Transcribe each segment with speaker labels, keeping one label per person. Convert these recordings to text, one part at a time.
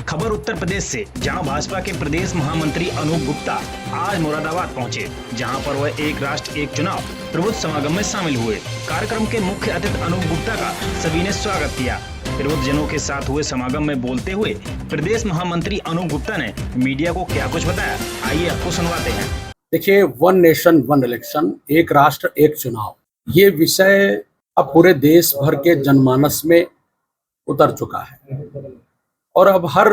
Speaker 1: खबर उत्तर प्रदेश से, जहां भाजपा के प्रदेश महामंत्री अनूप गुप्ता आज मुरादाबाद पहुंचे, जहां पर वह एक राष्ट्र एक चुनाव प्रबुद्ध समागम में शामिल हुए। कार्यक्रम के मुख्य अतिथि अनूप गुप्ता का सभी ने स्वागत किया। प्रबुद्ध जनों के साथ हुए समागम में बोलते हुए प्रदेश महामंत्री अनूप गुप्ता ने मीडिया को क्या कुछ बताया, आइए आपको सुनवाते हैं।
Speaker 2: देखिए, वन नेशन वन इलेक्शन, एक राष्ट्र एक चुनाव, ये विषय अब पूरे देश भर के जनमानस में उतर चुका है और अब हर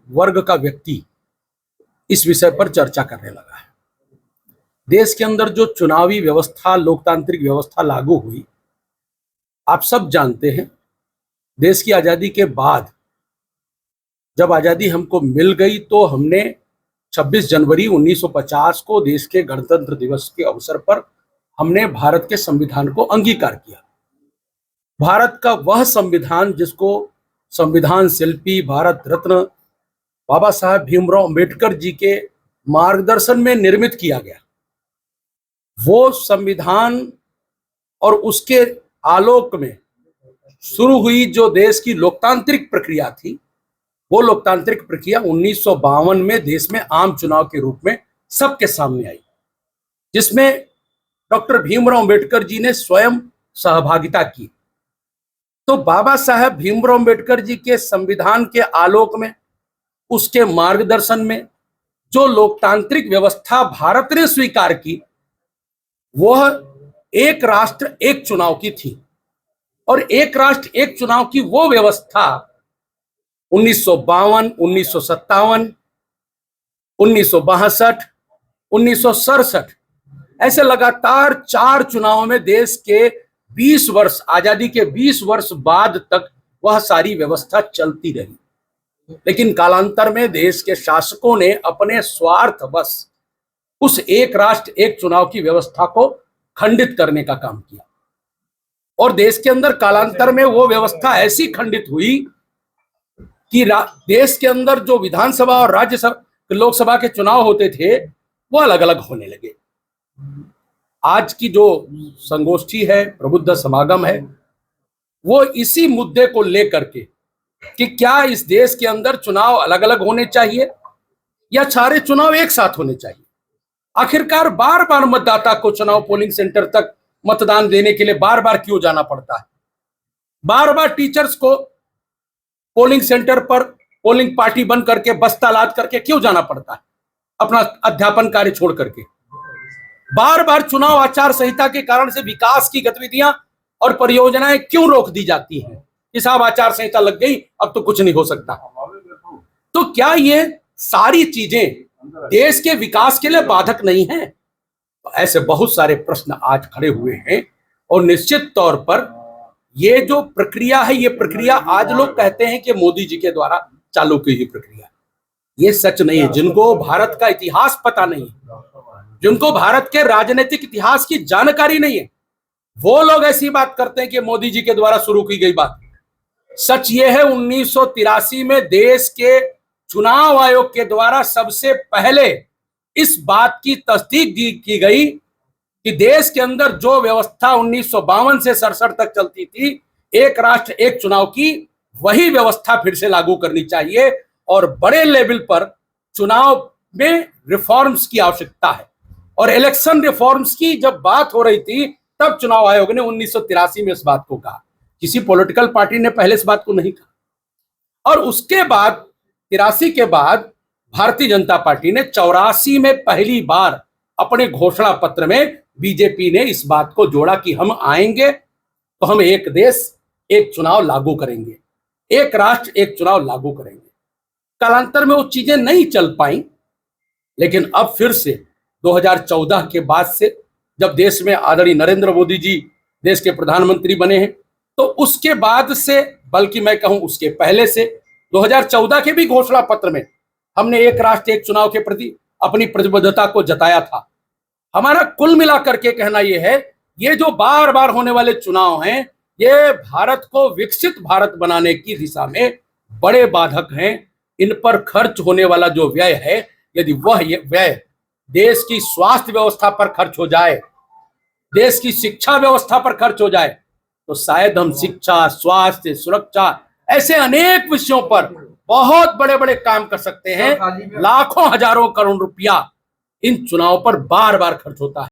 Speaker 2: वर्ग का व्यक्ति इस विषय पर चर्चा करने लगा है। देश के अंदर जो चुनावी व्यवस्था, लोकतांत्रिक व्यवस्था लागू हुई, आप सब जानते हैं, देश की आजादी के बाद जब आजादी हमको मिल गई तो हमने 26 जनवरी 1950 को देश के गणतंत्र दिवस के अवसर पर हमने भारत के संविधान को अंगीकार किया। भारत का वह संविधान जिसको संविधान शिल्पी भारत रत्न बाबा साहब भीमराव अंबेडकर जी के मार्गदर्शन में निर्मित किया गया, वो संविधान और उसके आलोक में शुरू हुई जो देश की लोकतांत्रिक प्रक्रिया थी, वो लोकतांत्रिक प्रक्रिया 1952 में देश में आम चुनाव के रूप में सबके सामने आई, जिसमें डॉक्टर भीमराव अंबेडकर जी ने स्वयं सहभागिता की। तो बाबा साहब भीमराव अंबेडकर जी के संविधान के आलोक में, उसके मार्गदर्शन में जो लोकतांत्रिक व्यवस्था भारत ने स्वीकार की, वह एक राष्ट्र एक चुनाव की थी। और एक राष्ट्र एक चुनाव की वो व्यवस्था 1952, 1957, 1962, 1967 ऐसे लगातार 4 चुनावों में देश के 20 वर्ष, आजादी के 20 वर्ष बाद तक वह सारी व्यवस्था चलती रही। लेकिन कालांतर में देश के शासकों ने अपने स्वार्थवश उस एक राष्ट्र एक चुनाव की व्यवस्था को खंडित करने का काम किया और देश के अंदर कालांतर में वो व्यवस्था ऐसी खंडित हुई कि देश के अंदर जो विधानसभा और राज्यसभा, लोकसभा के चुनाव होते थे, वो अलग अलग होने लगे। आज की जो संगोष्ठी है, प्रबुद्ध समागम है, वो इसी मुद्दे को लेकर के कि क्या इस देश के अंदर चुनाव अलग अलग होने चाहिए या सारे चुनाव एक साथ होने चाहिए। आखिरकार बार बार मतदाता को चुनाव पोलिंग सेंटर तक मतदान देने के लिए बार बार क्यों जाना पड़ता है। बार बार टीचर्स को पोलिंग सेंटर पर पोलिंग पार्टी बन करके बस्ता लाद करके क्यों जाना पड़ता है, अपना अध्यापन कार्य छोड़ करके। बार बार चुनाव आचार संहिता के कारण से विकास की गतिविधियां और परियोजनाएं क्यों रोक दी जाती हैं कि साहब आचार संहिता लग गई, अब तो कुछ नहीं हो सकता। तो क्या ये सारी चीजें देश के विकास के लिए बाधक नहीं है? तो ऐसे बहुत सारे प्रश्न आज खड़े हुए हैं और निश्चित तौर पर ये जो प्रक्रिया है, ये प्रक्रिया आज लोग कहते हैं कि मोदी जी के द्वारा चालू की हुई प्रक्रिया, ये सच नहीं है। जिनको भारत का इतिहास पता नहीं है, जिनको भारत के राजनीतिक इतिहास की जानकारी नहीं है, वो लोग ऐसी बात करते हैं कि मोदी जी के द्वारा शुरू की गई बात। सच ये है, 1983 में देश के चुनाव आयोग के द्वारा सबसे पहले इस बात की तस्दीक की गई कि देश के अंदर जो व्यवस्था 1952 से 67 तक चलती थी, एक राष्ट्र एक चुनाव की, वही व्यवस्था फिर से लागू करनी चाहिए और बड़े लेवल पर चुनाव में रिफॉर्म्स की आवश्यकता है। और इलेक्शन रिफॉर्म्स की जब बात हो रही थी, तब चुनाव आयोग ने 1983 में इस बात को कहा। किसी पॉलिटिकल पार्टी ने पहले इस बात को नहीं कहा। और उसके बाद 83 के बाद भारतीय जनता पार्टी ने 84 में पहली बार अपने घोषणा पत्र में बीजेपी ने इस बात को जोड़ा कि हम आएंगे तो हम एक देश एक चुनाव लागू करेंगे, एक राष्ट्र एक चुनाव लागू करेंगे। कालांतर में वो चीजें नहीं चल पाई, लेकिन अब फिर से 2014 के बाद से जब देश में आदरणीय नरेंद्र मोदी जी देश के प्रधानमंत्री बने हैं, तो उसके बाद से, बल्कि मैं कहूं उसके पहले से, 2014 के भी घोषणा पत्र में हमने एक राष्ट्र एक चुनाव के प्रति अपनी प्रतिबद्धता को जताया था। हमारा कुल मिलाकर के कहना यह है, ये जो बार बार होने वाले चुनाव हैं, ये भारत को विकसित भारत बनाने की दिशा में बड़े बाधक हैं। इन पर खर्च होने वाला जो व्यय है, यदि वह व्यय देश की स्वास्थ्य व्यवस्था पर खर्च हो जाए, देश की शिक्षा व्यवस्था पर खर्च हो जाए, तो शायद हम शिक्षा, स्वास्थ्य, सुरक्षा, ऐसे अनेक विषयों पर बहुत बड़े बड़े काम कर सकते हैं। लाखों हजारों करोड़ रुपया इन चुनाव पर बार बार खर्च होता है।